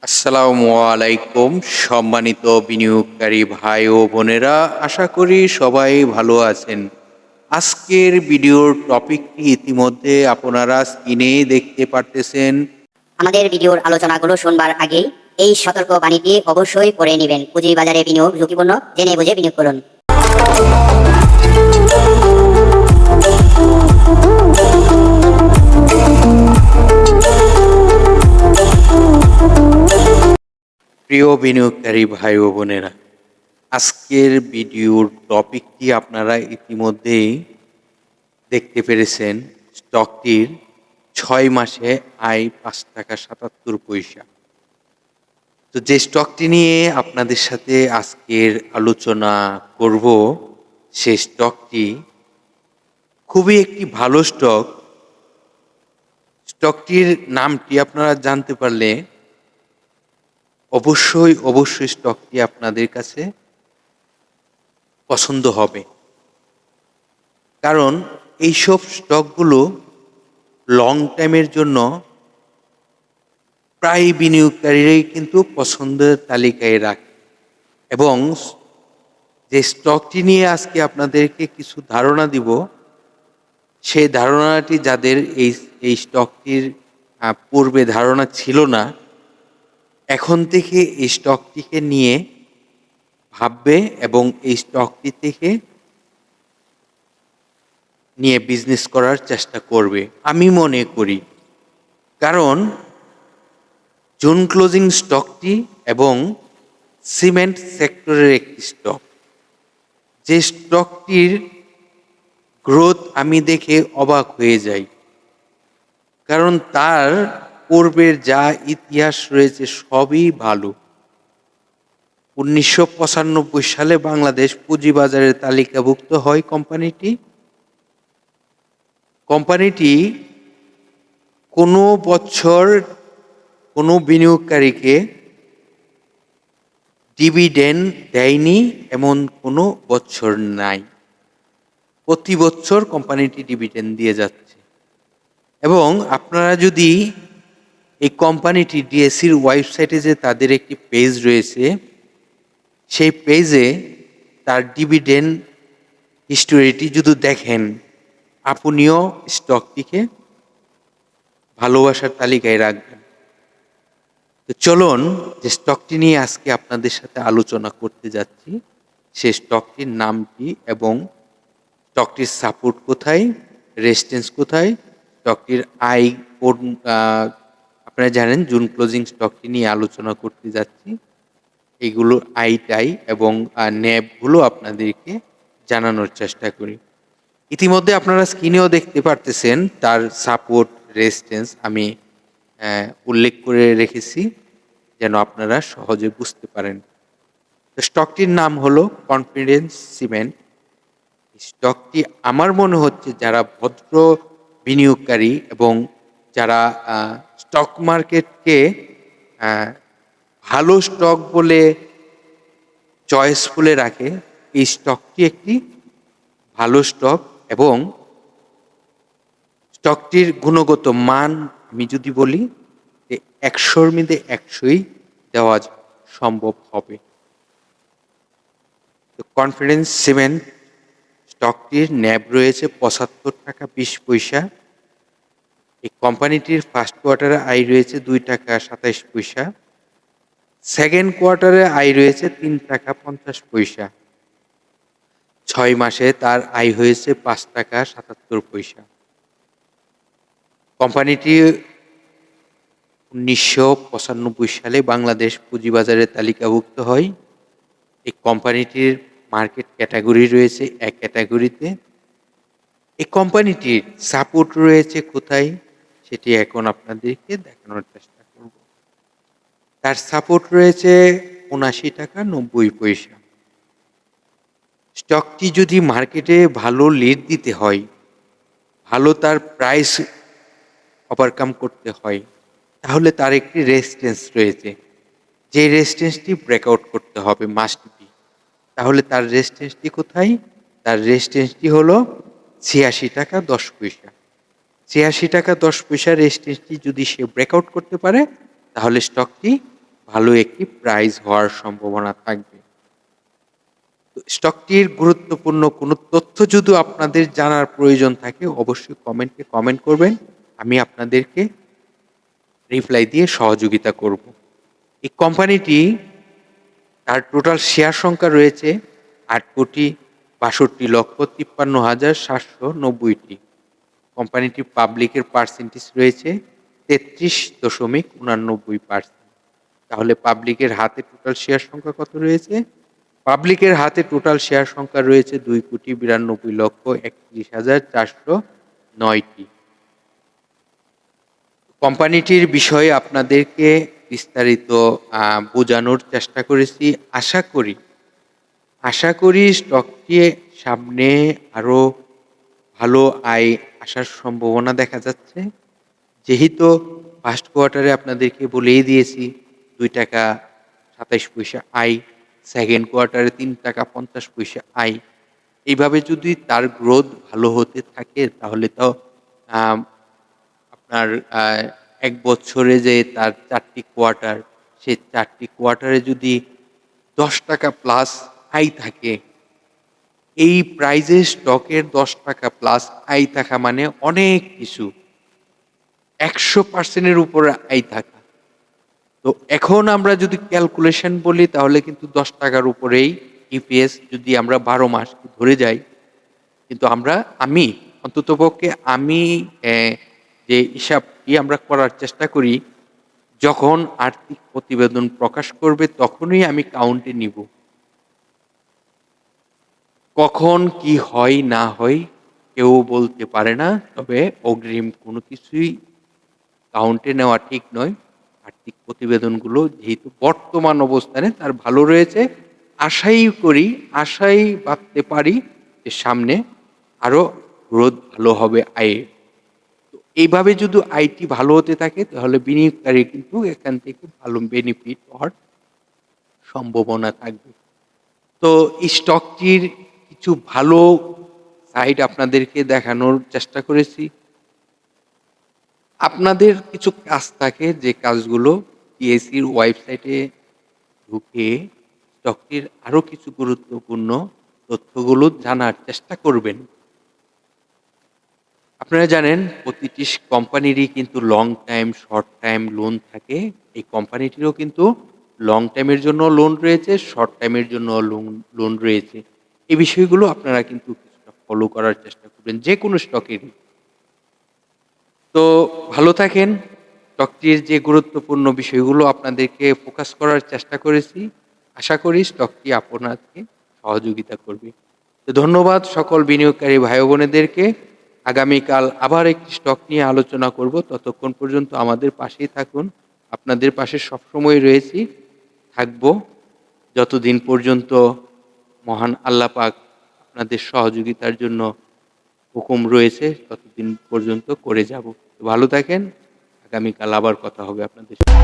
আসসালামু আলাইকুম সম্মানিত বিনিয়োগকারী ভাই ও বোনেরা, আশা করি সবাই ভালো আছেন। আজকের ভিডিওর টপিকটি ইতিমধ্যে আপনারা স্ক্রিনে দেখতে পারতেছেন। আমাদের ভিডিওর আলোচনাগুলো শুনবার আগেই এই সতর্ক বাণীটি অবশ্যই পড়ে নেবেন। পুঁজিবাজারে বিনিয়োগ ঝুঁকিপূর্ণ, জেনে বুঝে বিনিয়োগ করুন। প্রিয় বিনিয়োগকারী ভাই ও বোনেরা, আজকের ভিডিওর টপিকটি আপনারা ইতিমধ্যেই দেখতে পেরেছেন। স্টকটির 6 মাসে আয় 5 টাকা 77 পয়সা। তো যে স্টকটি নিয়ে আপনাদের সাথে আজকের আলোচনা করব, সেই স্টকটি খুবই একটি ভালো স্টক। স্টকটির নামটি আপনারা জানতে পারলে অবশ্যই স্টকটি আপনাদের কাছে পছন্দ হবে, কারণ এইসব স্টকগুলো লং টাইমের জন্য প্রায় বিনিয়োগকারীরাই কিন্তু পছন্দের তালিকায় রাখে। এবং যে স্টকটি নিয়ে আজকে আপনাদেরকে কিছু ধারণা দিব, সেই ধারণাটি যাদের এই স্টকটির পূর্বে ধারণা ছিল না, এখন থেকে এই স্টকটিকে নিয়ে ভাববে এবং এই স্টকটি থেকে নিয়ে বিজনেস করার চেষ্টা করবে আমি মনে করি। কারণ জুন ক্লোজিং স্টকটি এবং সিমেন্ট সেক্টরের একটি স্টক, যে স্টকটির গ্রোথ আমি দেখে অবাক হয়ে যাই। কারণ তার পূর্বের যা ইতিহাস রয়েছে সবই ভালো। 1995 সালে বাংলাদেশ পুঁজিবাজারের তালিকাভুক্ত হয় কোম্পানিটি কোনো বছর কোনো বিনিয়োগকারীকে ডিভিডেন্ড দেয়নি, এমন কোনো বছর নাই। প্রতি বছর কোম্পানিটি ডিভিডেন্ড দিয়ে যাচ্ছে। এবং আপনারা যদি এই কোম্পানিটি ডিএসসির ওয়েবসাইটে, যে তাদের একটি পেজ রয়েছে, সেই পেজে তার ডিভিডেন্ড হিস্টোরিটি যদি দেখেন, আপনিও স্টকটিকে ভালোবাসার তালিকায় রাখবেন। তো চলুন, যে স্টকটি নিয়ে আজকে আপনাদের সাথে আলোচনা করতে যাচ্ছি, সেই স্টকটির নাম কি এবং স্টকটির সাপোর্ট কোথায়, রেজিস্ট্যান্স কোথায়, স্টকটির আই কোন, আপনারা জানেন জুন ক্লোজিং স্টকটি নিয়ে আলোচনা করতে যাচ্ছি। এগুলো আইটাই এবং ন্যাবগুলো আপনাদেরকে জানানোর চেষ্টা করি। ইতিমধ্যে আপনারা স্ক্রিনেও দেখতে পারতেছেন তার সাপোর্ট রেজিস্ট্যান্স আমি উল্লেখ করে রেখেছি, যেন আপনারা সহজে বুঝতে পারেন। তো স্টকটির নাম হলো কনফিডেন্স সিমেন্ট। স্টকটি আমার মনে হচ্ছে যারা ভদ্র বিনিয়োগকারী এবং যারা স্টক মার্কেটকে ভালো স্টক বলে চয়েসফুলে রাখে, এই স্টকটি একটি ভালো স্টক। এবং স্টকটির গুণগত মান আমি যদি বলি, 100-র মধ্যে 100ই দেওয়া সম্ভব হবে। তো কনফিডেন্স সিমেন্ট স্টকটির ন্যাব রয়েছে 75 টাকা 20 পয়সা। এই কোম্পানিটির ফার্স্ট কোয়ার্টারে আয় রয়েছে 2 টাকা 27 পয়সা। সেকেন্ড কোয়ার্টারে আয় রয়েছে 3 টাকা 50 পয়সা। 6 মাসে তার আয় হয়েছে 5 টাকা 77 পয়সা। কোম্পানিটি 1995 সালে বাংলাদেশ পুঁজিবাজারে তালিকাভুক্ত হয়। এই কোম্পানিটির মার্কেট ক্যাটাগরি রয়েছে এক ক্যাটাগরিতে। এই কোম্পানিটির সাপোর্ট রয়েছে কোথায়, সেটি এখন আপনাদেরকে দেখানোর চেষ্টা করব। তার সাপোর্ট রয়েছে 79 টাকা 90 পয়সা। স্টকটি যদি মার্কেটে ভালো লিড দিতে হয়, ভালো তার প্রাইস ওভারকাম করতে হয়, তাহলে তার একটি রেজিস্ট্যান্স রয়েছে, যে রেজিস্ট্যান্সটি ব্রেকআউট করতে হবে মাস্ট বি। তাহলে তার রেজিস্ট্যান্সটি কোথায়? তার রেজিস্ট্যান্সটি হলো 86 টাকা 10 পয়সা। 86 টাকা 10 পয়সা রেজিস্ট্যান্সটি যদি সে ব্রেকআউট করতে পারে, তাহলে স্টকটি ভালো একটি প্রাইস হওয়ার সম্ভাবনা থাকবে। তো স্টকটির গুরুত্বপূর্ণ কোনো তথ্য যদি আপনাদের জানার প্রয়োজন থাকে অবশ্যই কমেন্টে কমেন্ট করবেন। আমি আপনাদেরকে রিপ্লাই দিয়ে সহযোগিতা করব। এই কোম্পানিটি তার টোটাল শেয়ার সংখ্যা রয়েছে ৮,৬২,৫৩,৭৯০টি। কোম্পানিটির পাবলিকের পার্সেন্টেজ রয়েছে ৩৩.৮৯%। তাহলে পাবলিকের হাতে টোটাল শেয়ার সংখ্যা কত রয়েছে? পাবলিকের হাতে টোটাল শেয়ার সংখ্যা রয়েছে ২,৯২,৩১,৪০৯টি। কোম্পানিটির বিষয়ে আপনাদেরকে বিস্তারিত বোঝানোর চেষ্টা করেছি। আশা করি স্টকটি সামনে আরো ভালো আয় আসার সম্ভাবনা দেখা যাচ্ছে। যেহেতু ফার্স্ট কোয়ার্টারে আপনাদেরকে বলেই দিয়েছি ৳২.২৭ আয়, সেকেন্ড কোয়ার্টারে ৳৩.৫০ আয়। এইভাবে যদি তার গ্রোথ ভালো হতে থাকে তাহলে তো আম আপনার ১ বছরে যে তার ৪ টি কোয়ার্টার, সেই ৪ টি কোয়ার্টারে যদি ৳১০ প্লাস আয় থাকে, এই প্রাইজে স্টকের ৳১০ প্লাস আয় থাকা মানে অনেক কিছু। ১০০% এর উপরে আয় থাকা। তো এখন আমরা যদি ক্যালকুলেশন বলি তাহলে কিন্তু ৳১০ র উপরেই ইপিএস যদি আমরা ১২ মাস ধরে যাই। কিন্তু আমি অন্ততপক্ষে আমি অ্যা যে হিসাবটি আমরা করার চেষ্টা করি, যখন আর্থিক প্রতিবেদন প্রকাশ করবে তখনই আমি কাউন্টে নিব। কখন কি হয় না হয় কেউ বলতে পারে না। তবে অগ্রিম কোনো কিছুই কাউন্টে নেওয়া ঠিক নয়। আর্থিক প্রতিবেদনগুলো যেহেতু বর্তমান অবস্থানে তার ভালো রয়েছে, আশাই বাঁধতে পারি যে সামনে আরো গ্রোথ ভালো হবে আয়ে। তো এইভাবে যদি আয়টি ভালো হতে থাকে তাহলে বিনিয়োগকারী কিন্তু এখান থেকে ভালো বেনিফিট হওয়ার সম্ভাবনা থাকবে। তো এই স্টকটির কিছু ভালো সাইড আপনাদেরকে দেখানোর চেষ্টা করেছি। আপনাদের কিছু কাজ থাকে যে কাজগুলো টিএসইর ওয়েবসাইটে ঢুকে স্টকটির আরো কিছু গুরুত্বপূর্ণ তথ্যগুলো জানার চেষ্টা করবেন। আপনারা জানেন প্রতিটি কোম্পানিরই কিন্তু long time, short time loan থাকে। এই কোম্পানিটিরও কিন্তু লং টাইমের জন্য লোন রয়েছে, শর্ট টাইমের জন্য লোন রয়েছে। এই বিষয়গুলো আপনারা কিন্তু কিছুটা ফলো করার চেষ্টা করবেন যেকোনো স্টকেরই। তো ভালো থাকেন। স্টকটির যে গুরুত্বপূর্ণ বিষয়গুলো আপনাদেরকে ফোকাস করার চেষ্টা করেছি। আশা করি স্টকটি আপনাকে সহযোগিতা করবে। তো ধন্যবাদ সকল বিনিয়োগকারী ভাই ও বোনেদেরকে। আগামীকাল আবার একটি স্টক নিয়ে আলোচনা করব। ততক্ষণ পর্যন্ত আমাদের পাশেই থাকুন। আপনাদের পাশে সবসময় রয়েছি, থাকবো যতদিন পর্যন্ত মহান আল্লাহ পাক আপনাদের সহযোগিতার জন্য হুকুম রয়েছে ততদিন পর্যন্ত করে যাব। ভালো থাকেন। আগামীকাল আবার কথা হবে আপনাদের সাথে।